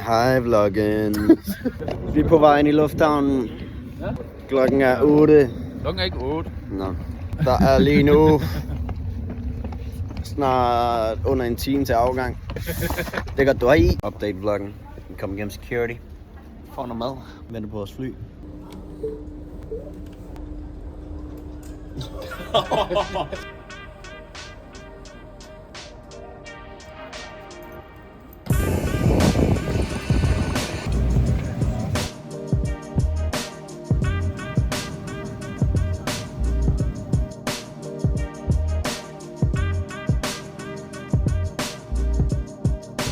Hej vloggen. Vi er på vej ind i lufthavnen. Klokken er 8. Klokken er ikke 8. Nå. Der er lige nu snart under en time til afgang. Det er godt, du har i. Update vloggen. Vi kommer igennem security. Får noget mad. Venter på vores fly.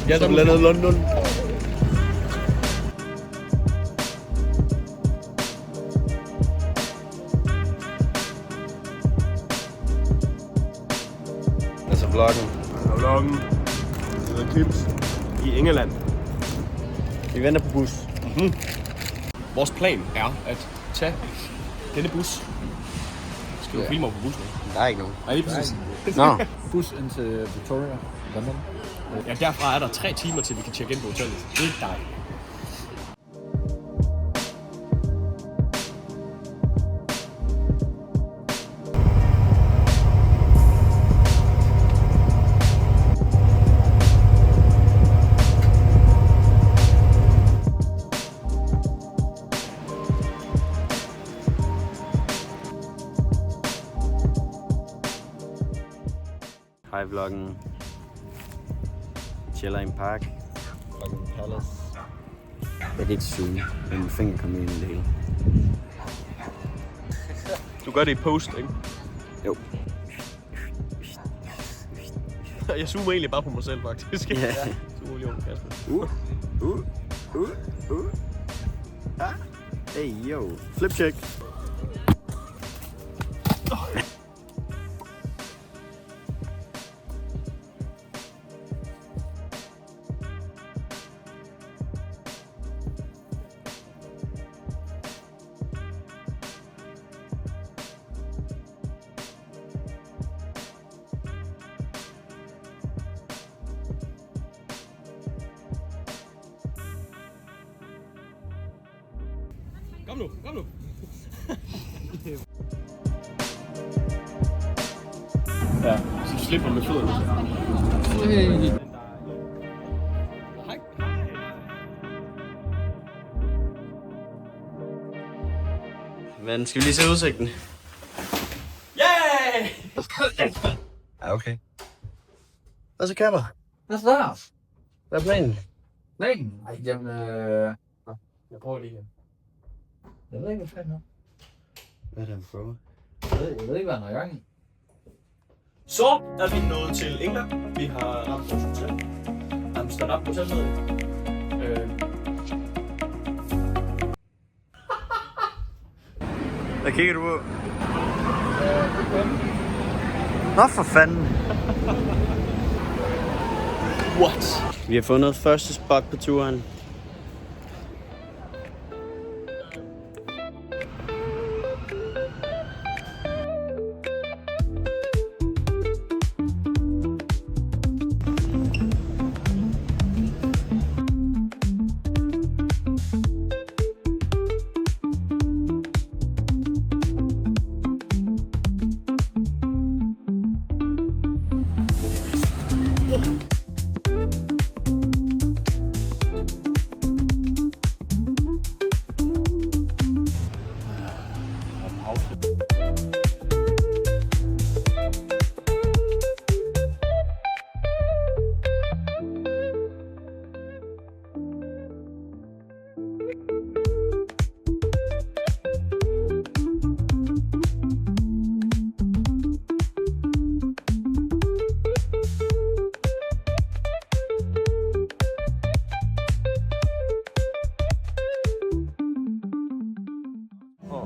Jeg er landet i London. Altså vloggen. Vloggen. Det hedder Clips i England. Vi venter på bus. Vores plan er at tage denne bus. Skal du filme på bussen? Der er ikke nogen. Nej, lige præcis. Nå. Bus ind til Victoria, London. Ja, derfra er der 3 timer til vi kan tjekke ind på hotellet. Det er dejligt. Hej vloggen. Chiller i en park. Fucking palace. Jeg kan ikke zoome, men min finger kommer ind i det hele. Du gør det i post, ikke? Jo. Jeg zoomer egentlig bare på mig selv, faktisk. Ja. Zoomer lige over på Kasper. Ah. Hey yo. Flip check. Kom nu, kom nu. Ja, så du slipper med fødderne. Hej. Men skal vi lige se udsigten? Yay! Ja, okay. Hvad så, Kapper? Hvad så der? Hvad er planen? Nej, jamen Jeg prøver lige igen. jeg ved ikke, hvad fanden er. Hvad er det, han prøver? Jeg ved ikke, hvad han er i gang i. Så er vi nået til England. Vi har ramt vores hotel. Amsterdam Hotel nede. Hvad kigger du på? Nå for fanden. What? Vi har fundet første spot på turen.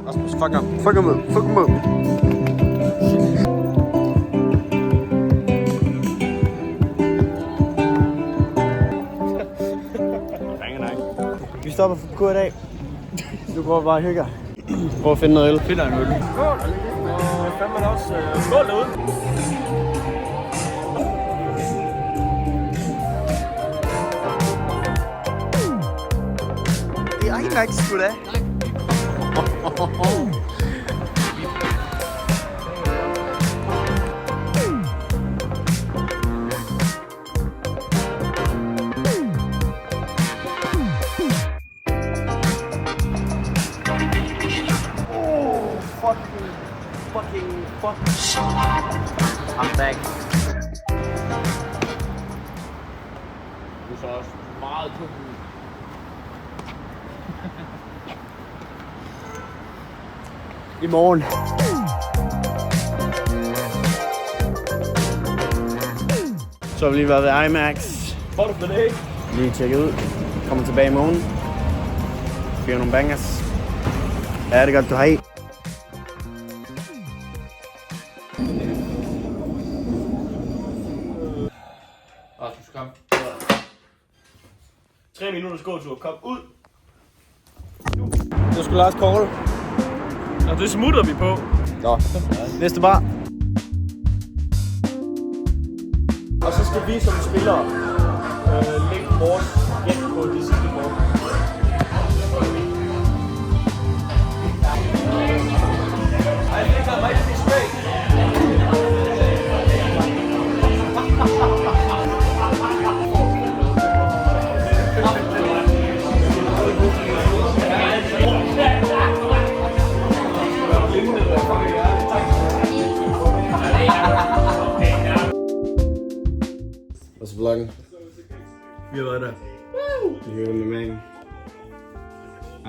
Rasmus, fuck ham. Fuck ham ud. Fuck ham ud. Vi stopper for kur i dag. Du går bare og hygger. Prøv at finde noget øl. Finder en øl. Skål! Og fandme også skål derude. tak sgu da. Fuck. I'm back. Du så også meget tung ud. I morgen. Så har vi lige været ved IMAX. Får du for det? Lige tjekket ud. Kommer tilbage i morgen. Fyrer nogle bangers. Ja, det er godt, du har i. Rasmus, kom. 3 minutters gåtur. Kom ud. Du skulle også call. Og det smutter vi på. Nå, næste bar. Og så skal vi som spillere lægge vores gæt på det sidste kort. I think I might be straight. Og så vloggen. Vi har været der. Vi hører med magen.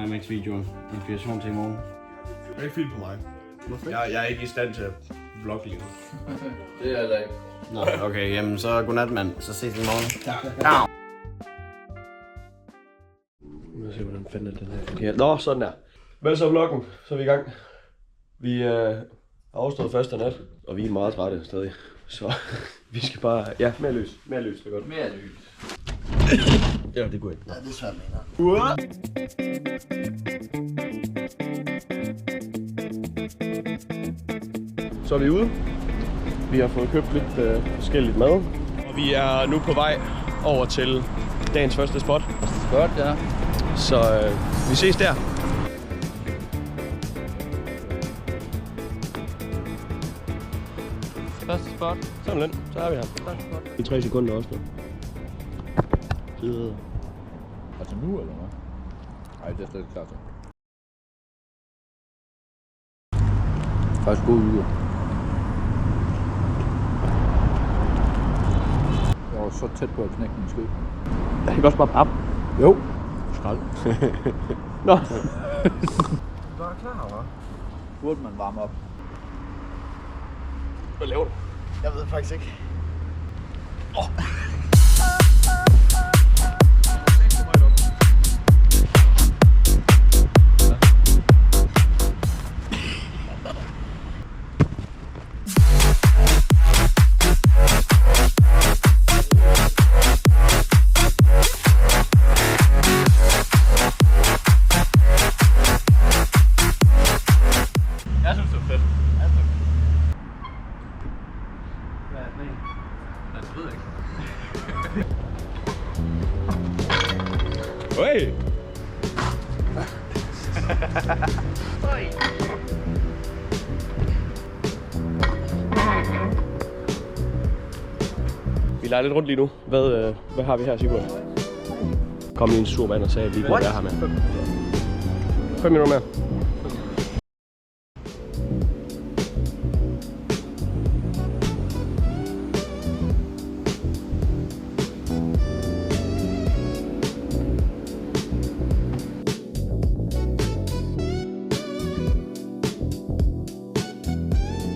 IMAX-videoer. Inspiration til i morgen. Det er ikke fint på mig. Hvorfor? Jeg er ikke i stand til at vlogge lige nu. Det er jeg ikke. Nå, okay, jamen så godnat, mand. Så ses vi i morgen. Ja. Nu se, hvordan fanden den her fungerer. Nå, sådan der. Vel så vloggen, så er vi i gang. Vi har afstået første nat, og vi er meget trætte stadig. Så vi skal bare... Ja, mere lys. Mere lys, det er godt. Mere lys. Ja, det går ikke. Ja, det er svært, mener. Så er vi ude. Vi har fået købt lidt forskelligt mad. Og vi er nu på vej over til dagens første spot. Godt, ja. Så vi ses der. Første spot. Sådan, så er vi her. Første spot. I 3 sekunder også nu. Altså nu, eller hvad? Ej, det er slet ikke klart. Faktisk god uge. Jeg var så tæt på at knække min ske. Der er ikke også bare pap. Jo. Skrald. Nå. Du er klar, hva'? Burde man varme op? Hvad laver du? Jeg ved faktisk ikke. Jeg synes, det er fedt. Hvad er det? Jeg ved ikke. Hey! Vi leger lidt rundt lige nu. Hvad har vi her, Sigurd? Kom lige en sur mand og sagde, at vi ikke ville være her med. 5 minutter mere.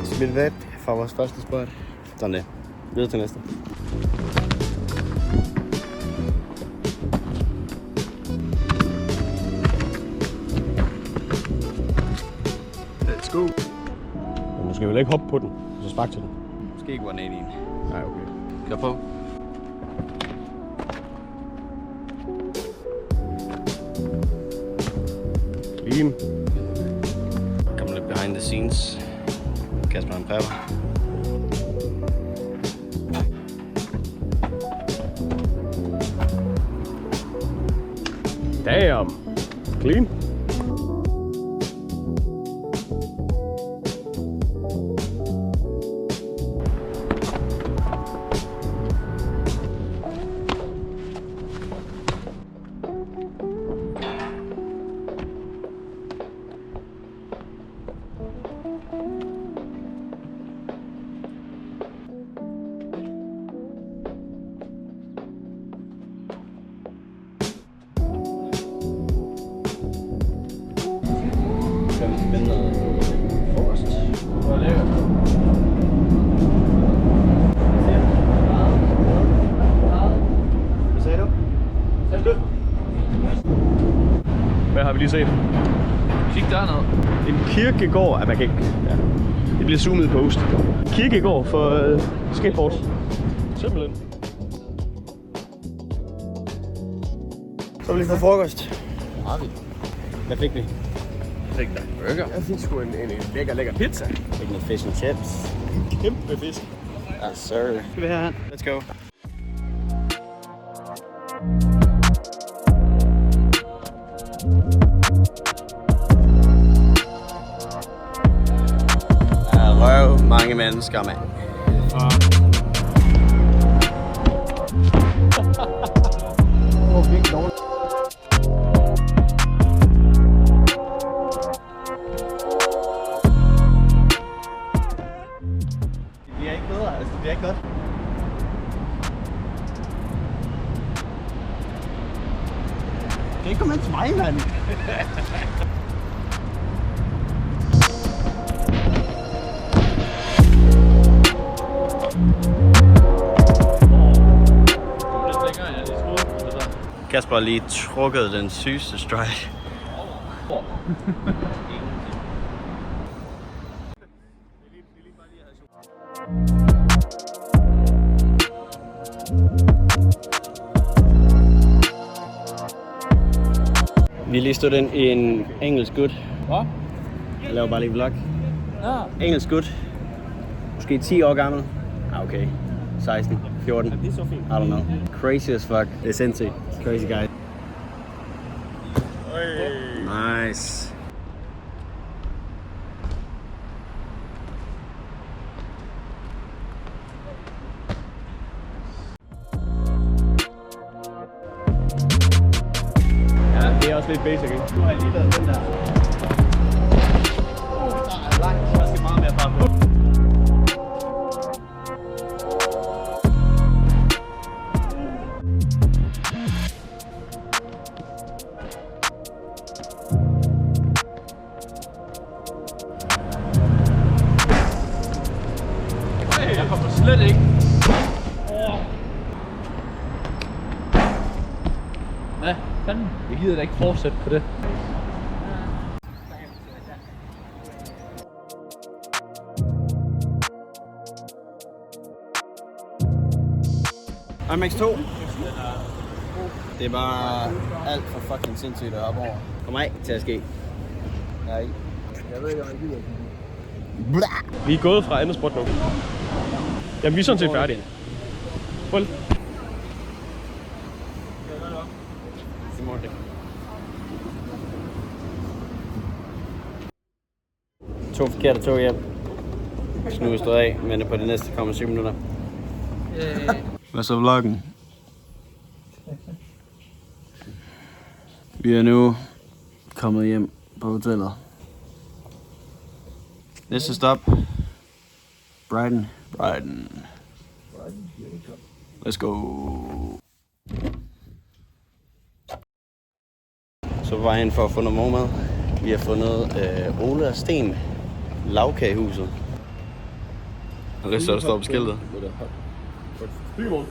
Smidt væk fra vores første spot. Sådan det. Videre til næste. Let's go. Men nu skal vi vel ikke hoppe på den, og så sparke til den. Måske ikke 180. Nej, okay. Kør på. Clean. Kommer lidt behind the scenes. Kasper han prepper. Damn. Clean. Hvad har vi lige set? Kig derned. En kirkegård. Man kan ikke... Ja. Det bliver zoomet post. Kirkegård for skateboard. Simpelthen. Så har vi lige fået frokost. Har vi? Hvad fik vi? Fik der burger. Jeg fik sgu en lækker pizza. Fik noget fish and chips. Kæmpe fisk. Yes, sir. Skal vi have? Let's go. Røv mange mennesker, mand. Det bliver ikke bedre, altså det bliver ikke godt. Det kan ikke komme ind til mig, mand. Kasper har lige trukket den sygeste strike. Vi er lige stået ind i en engelsk gut. Hvad? Jeg laver bare lige vlog. Ja. Engelsk gut. Måske 10 år gammel. Ah, okay. 16, 14. Det er så fint. I don't know. Crazy as fuck. Det er sindssygt. Crazy guy. Nice. Ja, det er også lidt basic, ikke? Nu har jeg lige lavet den der. Der er langt. Der skal meget mere fart på. Jeg kommer slet ikke. Hvad fanden? Jeg gider da ikke fortsætte på det. MX2. Det er bare alt for fucking sindssygt at hoppe over. Kommer ikke til at ske. Nej. Jeg ved ikke, om jeg gider. Vi er gået fra andet spot nu. Jamen, vi er sådan set færdige. Hold. To forkerte tog hjem. Nu er stået af, men på det næste kommer 7 minutter. Hvad så vloggen? Vi er nu kommet hjem på hotellet. Næste stop. Brighton. Let's go. Så var jeg ind for at få noget morgenmad. Vi har fundet Ole og Sten. Lavkagehuset. Og det så der står på skiltet. Bygevogn.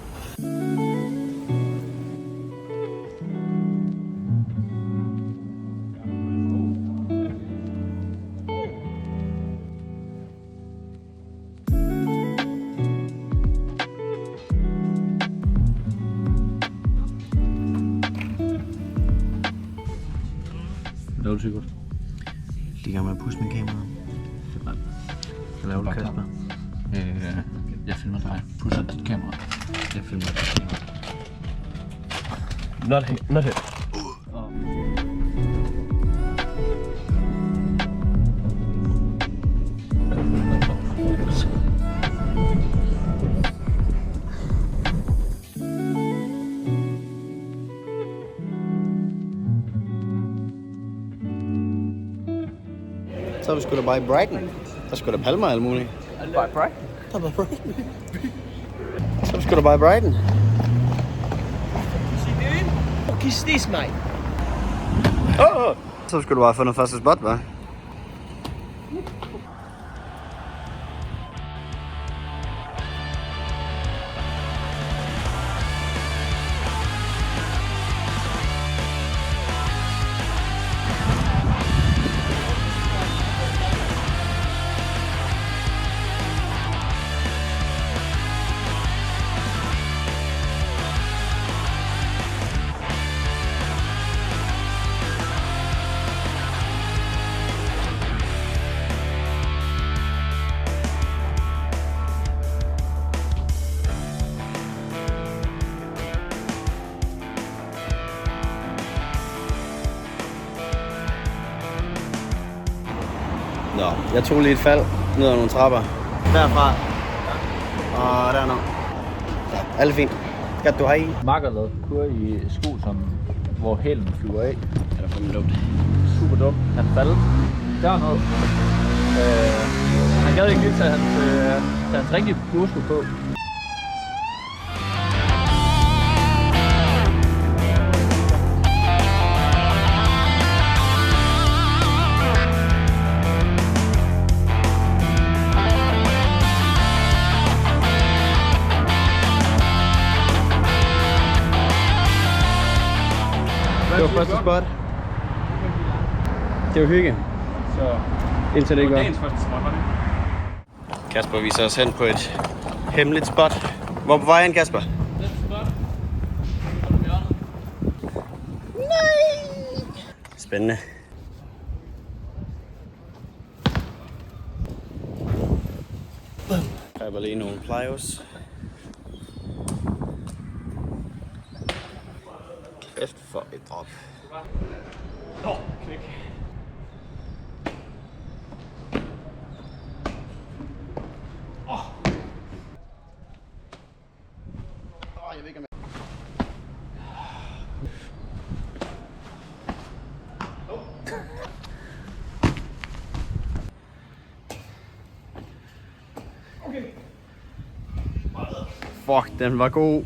Det er du sikkert. De er i gang med at pusse med kameraet. Hvad laver du, Kasper? Jeg filmer dig. Pusser dit kamera. Jeg filmer dit kamera. Not hit. vi skulle da bare i Brighton. Der skulle da palmer og alt muligt. Bare Brighton? Der var Brighton. Så vi skulle da bare i Brighton. What is this, mate? Så skulle du bare få noget første spot, hva'? Nå, jeg tog lige et fald ned ad nogle trapper. Derfra. Og dernede. Ja, alt fint. Skal du have i? Makkerled kører i sko, hvor hælen flyver af. Er der fandme dumt? Super dumt. Han faldt dernede. Han gad ikke lige tage hans rigtige flyversko på. Det var første spot. Det var hygge. Så Indtil det ikke var. dagens første spot, var det? Kasper viser os hen på et hemmeligt spot. Hvor på vej hen, Kasper? Den spot. Nej! Spændende. Jeg var lige nogle plyos. Kæft for et drop. Klik. Jeg ved ikke, om Okay. Fuck, den var god.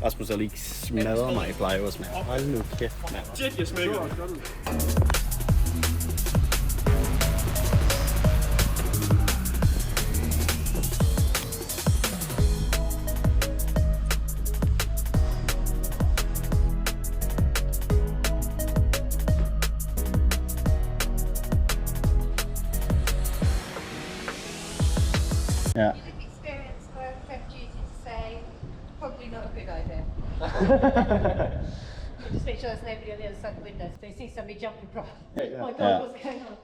Rasmus har lige smadret mig i plyos, mand. Hold nu kæft, mand. Shit, jeg smækker. Ja. Experience where I've had duty to say, probably not a good idea. Just make sure there's nobody on the other side of the window. So they see somebody jumping across. Oh my God, Yeah. what's going on?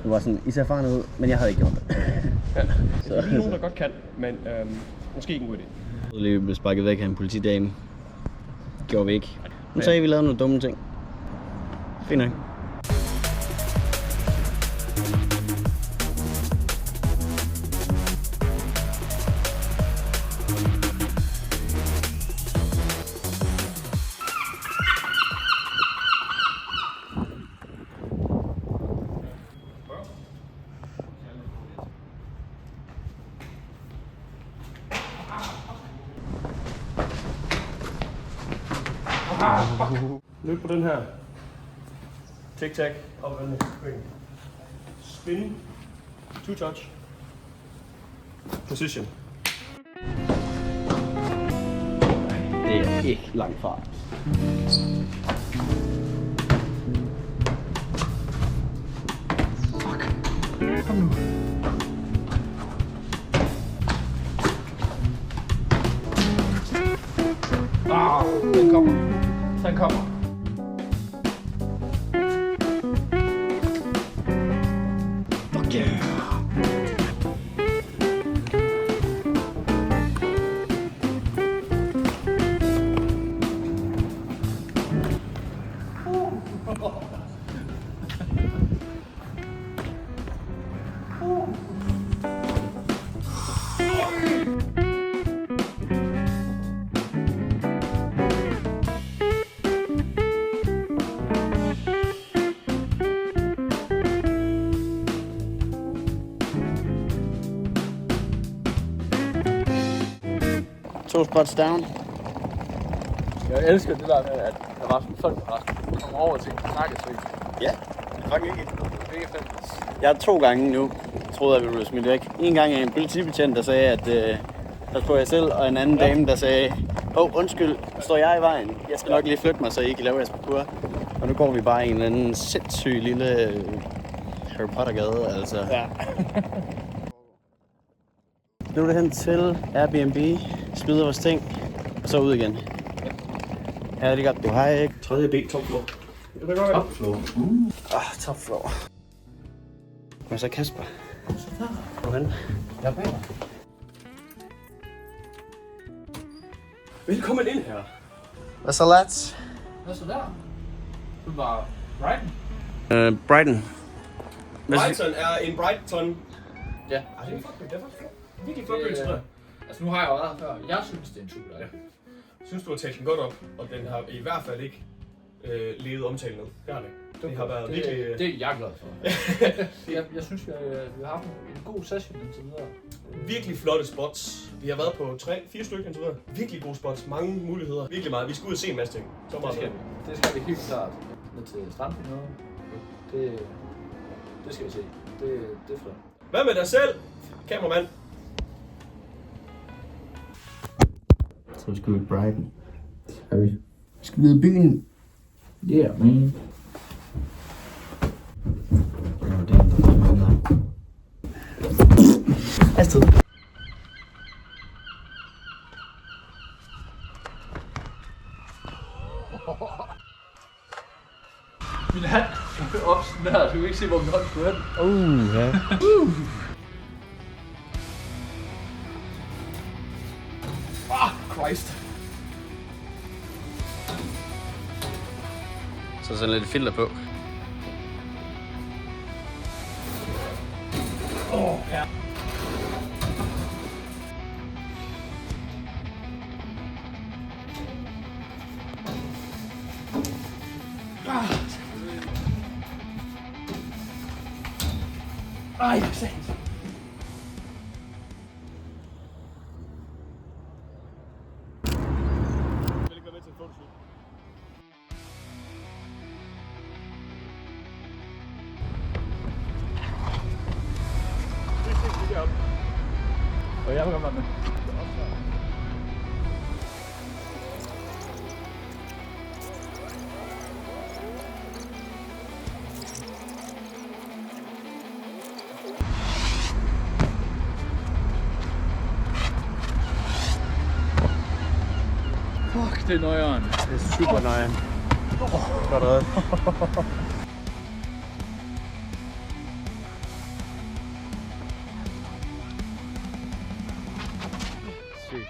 Det var sådan, I ser erfaren ud, men jeg havde ikke gjort det. Der er lige nogen, der godt kan, men måske ikke en god idé. Så lige blev sparket væk af en politidame. Gjorde vi ikke. Nu sagde vi lavede nogle dumme ting. Fint nok. Løb på den her. Tic-tac. Opvendende. Spin. Two touch. Position. Det er ikke langt fra. Fuck. Kom nu. Den kommer. Den kommer. Fuck yeah. 2 spots down. Jeg elsker det der med, at der var sådan folk, der kom over til en snakkesøg. Ja, det er fucking ikke. Det er fedt. Jeg har 2 gange nu troet, at vi blev smidt væk. En gang en politibetjent, der sagde, at pas på jer selv, og en anden dame, der sagde, undskyld, står jeg i vejen? Jeg skal nok lige flytte mig, så I kan lave jeres parkour. Og nu går vi bare i en eller anden sindssyg lille Harry Potter-gade, altså. Ja. Nu er det hen til Airbnb, smider vores ting, og så ud igen. Ja, det er godt. Du har ikke. 3. B, top floor. Top floor. Top floor. Hvad så Kasper? Hvorhen? Jeg er bag dig. Velkommen ind her. Hvad så lads? Hvad så der? Du var Brighton? Brighton. Brighton er en Brighton. Ja. Det er faktisk virkelig flot byen, tror jeg. Altså nu har jeg jo været her før. Jeg synes, det er en tur der. Ja. Jeg synes, du har talt den godt op, og den har i hvert fald ikke levet omtalen ned. Det har den ikke. Det har været virkelig... Det er jeg glad for. jeg synes, vi har haft en god session indtil videre. Virkelig flotte spots. Vi har været på 3-4 stykker indtil videre. Virkelig gode spots. Mange muligheder. Virkelig meget. Vi skal ud og se en masse ting. Så meget Det skal vi helt klart. Ned til strandfinalen. Det skal vi se. Det er flot. Hvad med dig selv, kameramand? Så skal vi i Brighton. Skal vi ud i byen? Yeah, man. Astrid. Min hand er op sådan der. Du kan ikke se, hvor min hånd skulle hen. Ja. Christ. Så sådan lidt filter på. Ja. Ej, jeg sagde det. Og jeg vil godt være med. Fuck, det er nøjeren. Det er super nøjeren. Godt reddet. Sygt.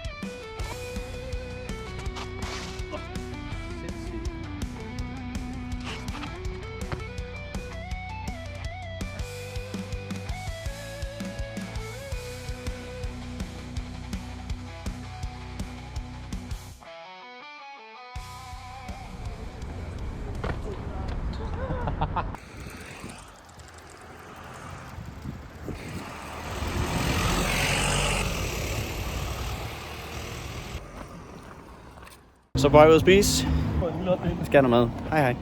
Sindssygt. Så bare ud og spise. Skal have noget mad. Hej hej.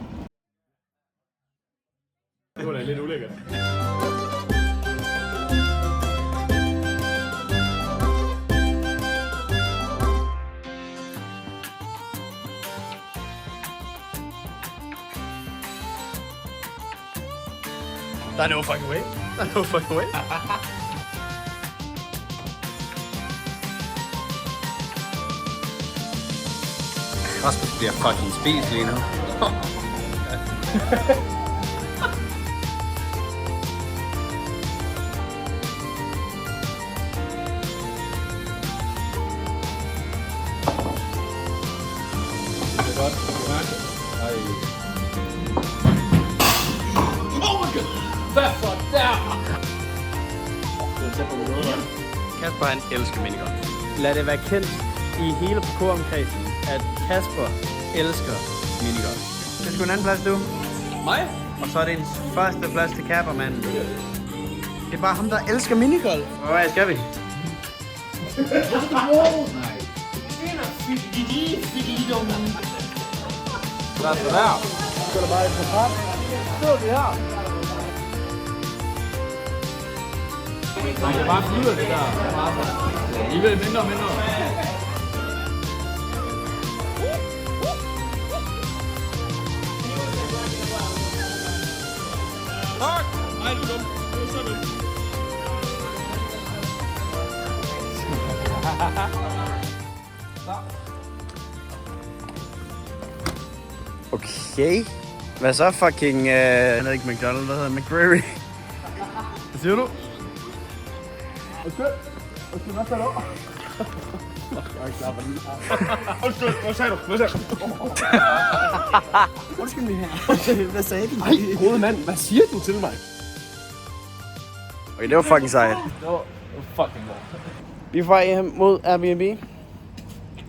Det var da lidt ulækkert. Der er no fucking way. Der er no fucking way. Rasmus bliver fucking spist lige nu. Hvad for der? Kasper han elsker minigolf. Lad det være kendt i hele parkouromkredsen, at Kasper elsker minigolf. Det er sgu en anden plads, du. Mig? Og så er det en første plads til Kappermanden. Det er bare ham, der elsker minigolf. Hvad skal vi? Nej. Lad os være. Så er der bare et portræt. Stod det her. Man kan bare flyde det der. I vil mindre og mindre. Tak! Nej, du er dum. Du er så dum. Okay. Hvad så fucking... Jeg ved ikke McDonald's, hvad hedder McGrary? Hvad siger du? Undskyld, hvad sagde du? Undskyld, hvad sagde du? Undskyld mig her. Hvad sagde du? Ej, gode mand, hvad siger du til mig? Okay, det var fucking sejt. Det var fucking godt. Vi er på vej hjem mod Airbnb. Vi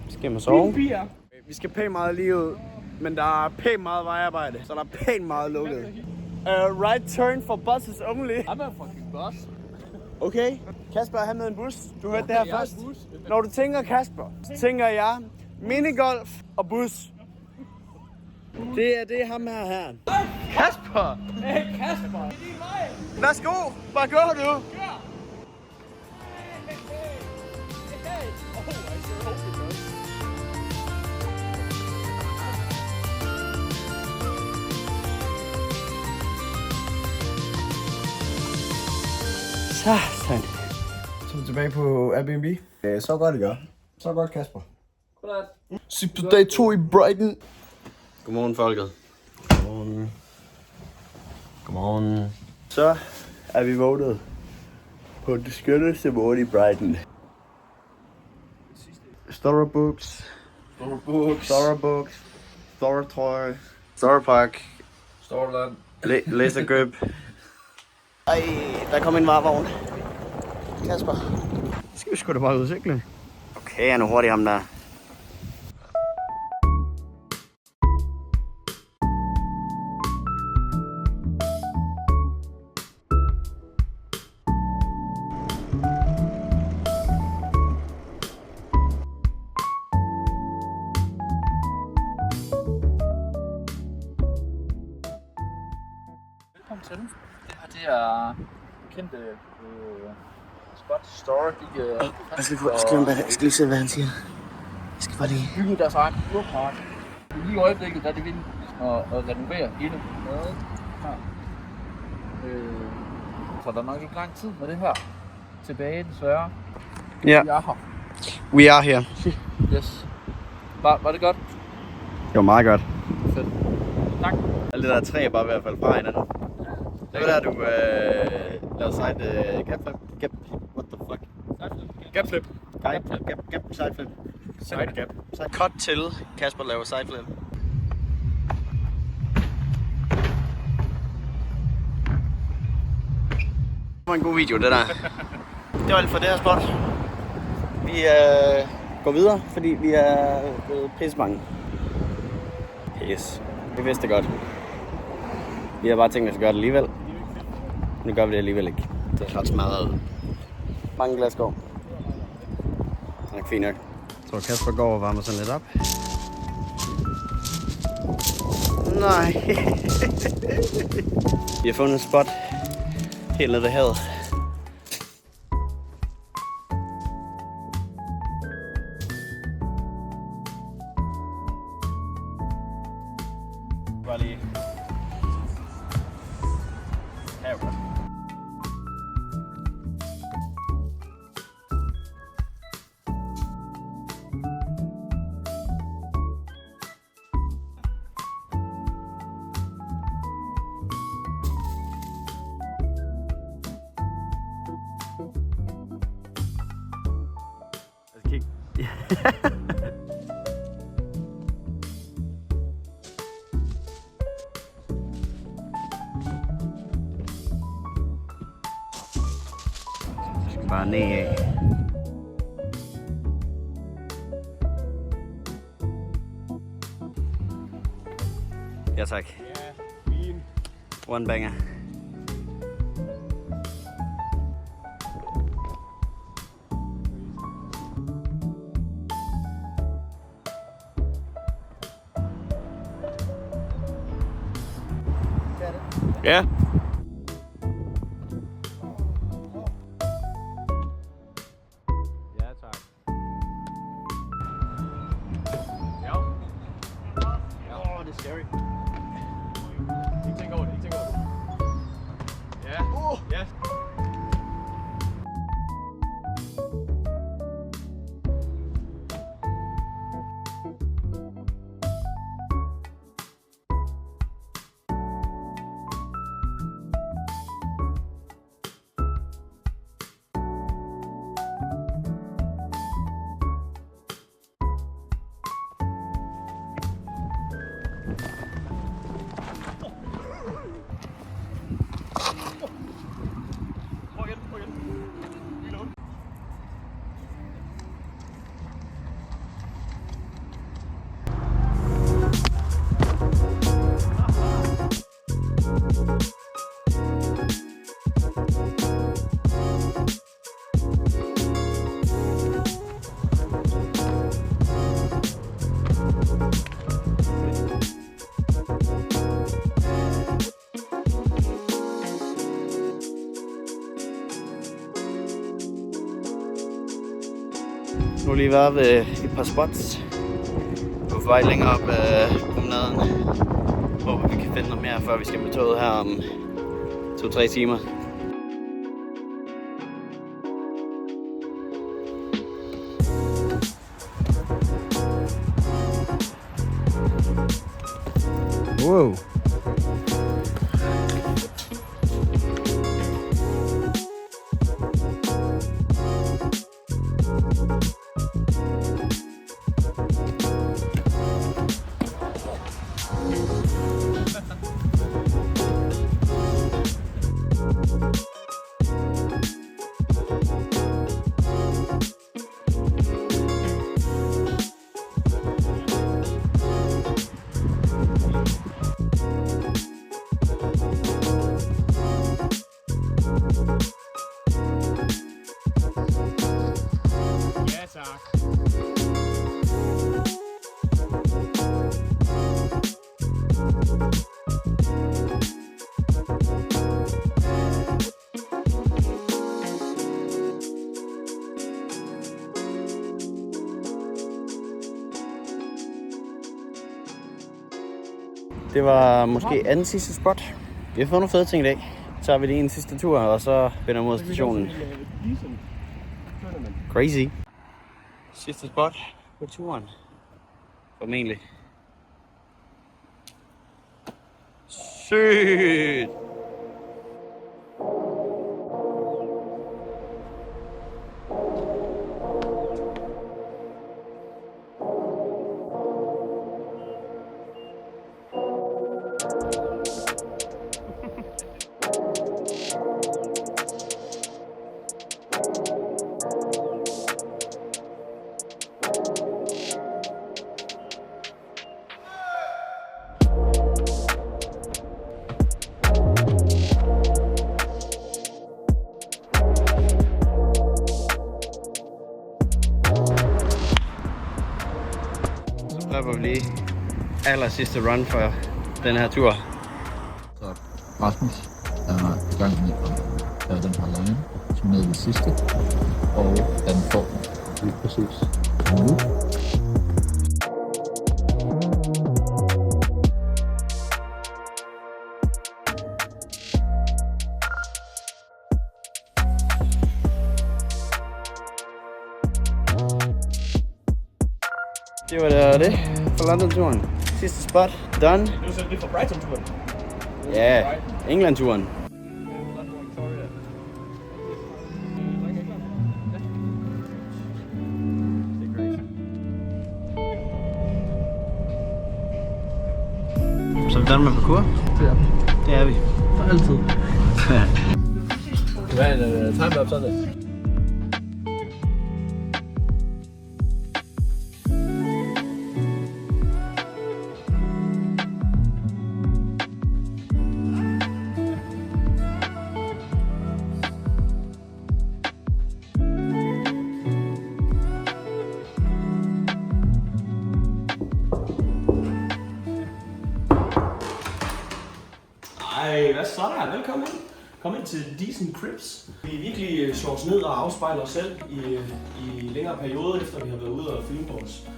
skal hjem og sove. Vi skal pænt meget lige ud, men der er pænt meget vejarbejde, så der er pænt meget lukket. Right turn for buses only. I'm a fucking boss. Okay, Kasper er med en bus. Du hørte det her først. Når du tænker Kasper, så tænker jeg minigolf og bus. Det er ham her. Kasper! Hey Kasper! Værsgo, bare gå du! Sådan. Så er vi tilbage på Airbnb. Så godt det gør. Så godt Kasper. Godnat. Sidste dag 2 i Brighton. Godmorgen folket. Godmorgen. Godmorgen. Så er vi vågnet på det skønneste måde i Brighton. Starbucks. Stortrøje. Starpark. Storland. Læserkøb. Ej, der kom en varevogn. Kasper. Skal vi sgu da bare ud og cykle? Okay, han er hurtig ham der. Velkommen til. Det er kendte spot store. Jeg skal lige se, hvad han siger. Jeg skal bare lige... Bygget deres egen kulturpark. Lige i øjeblikket der er det vildt at renovere hele noget her. Så der er nok ikke lang tid med det her. Tilbage desværre. Ja, Vi er her. we are here. Yes. Var det godt? Det var meget godt. Fedt. Tak. Alt det der træ er bare ved at falde fra hinanden. Det var der, du lavede side gap, what the fuck? Gapflip. Gap, sideflip. Side gap. Cut til Kasper laver sideflip. Det var en god video, det der. Det var alt for det her spot. Vi går videre, fordi vi er blevet pissebange. Yes, vi vidste det godt. Vi har bare tænkt os at gøre det alligevel. Nu gør vi det alligevel ikke. Det er ret smadret. Mange glas går. Det er nok fint nok. Jeg tror Kasper går og varmer sådan lidt op. Nej. Vi har fundet et spot helt nede ved havet. Bare lige. Her. Kig. Bare ned af. Ja tak. One banger. Ja. Ja, tak. Ja. Åh, det er scary. Ikke tænk over det, ikke tænk over det. Ja. Ja. Nu har lige været ved et par spots på vej længere op ad promenaden. Håber vi kan finde noget mere, før vi skal med toget her om 2-3 timer. Wow. Ja, tak. Det var måske anden sidste spot. Vi har fået nogle fede ting i dag. Så tager vi lige en sidste tur, og så vender mod stationen. Crazy. Sidste spot på turen. Formentlig. Sygt! Så prøver vi lige aller sidste run for den her tur. Så Rasmus er i gang med at lave den her line, som er det sidste, og den får lige præcis nu. Det var det for London-turen. Sidste spot, done. Det var så lidt for Brighton-turen. Ja, England-turen. Så er vi done med parkour? Det er vi. Det er vi. For altid. Hvad er en timelapse sådan det? Ej, hvad så der? Velkommen ind. Kom ind til Decent Crips. Vi virkelig slår os ned og afspejler os selv i længere perioder, efter vi har været ude og filme vores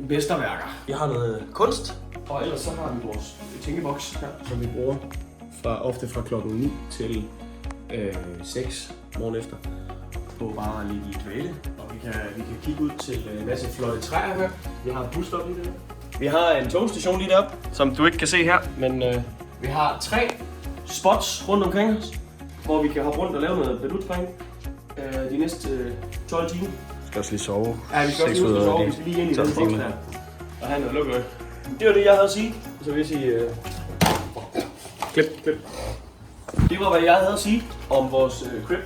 mesterværker. Vi har noget kunst, og ellers så har vi vores tænkeboks her, som vi bruger ofte fra klokken 9 til 6 morgen efter. På bare at ligge i dvale, og vi kan kigge ud til en masse flotte træer her. Vi har et busstop lige der. Vi har en togstation lige deroppe, som du ikke kan se her, men vi har 3 spots rundt omkring os, hvor vi kan hoppe rundt og lave noget badutspring de næste 12 timer. Vi skal også lige sove. Ja, vi skal også lige sove. Vi skal lige ind i den boks her. Og have noget lukket. Det var det, jeg havde at sige. Så vil jeg sige... klip. Det var, hvad jeg havde at sige om vores crib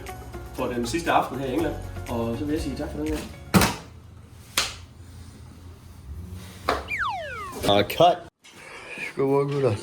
for den sidste aften her i England. Og så vil jeg sige tak for den her. Cut. Skål, gutter.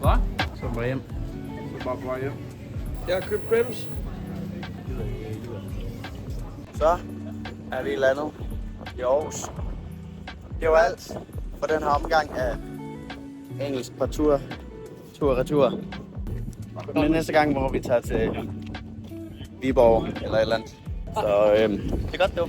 Hvad? Så bare hjem. Så bare på vej hjem. Jeg har købt cribs. Så er vi landet i Aarhus. Det var alt for den her omgang af engelsk på tur og retur. Men næste gang, hvor vi tager til Viborg eller et eller andet. Så det er godt, det var.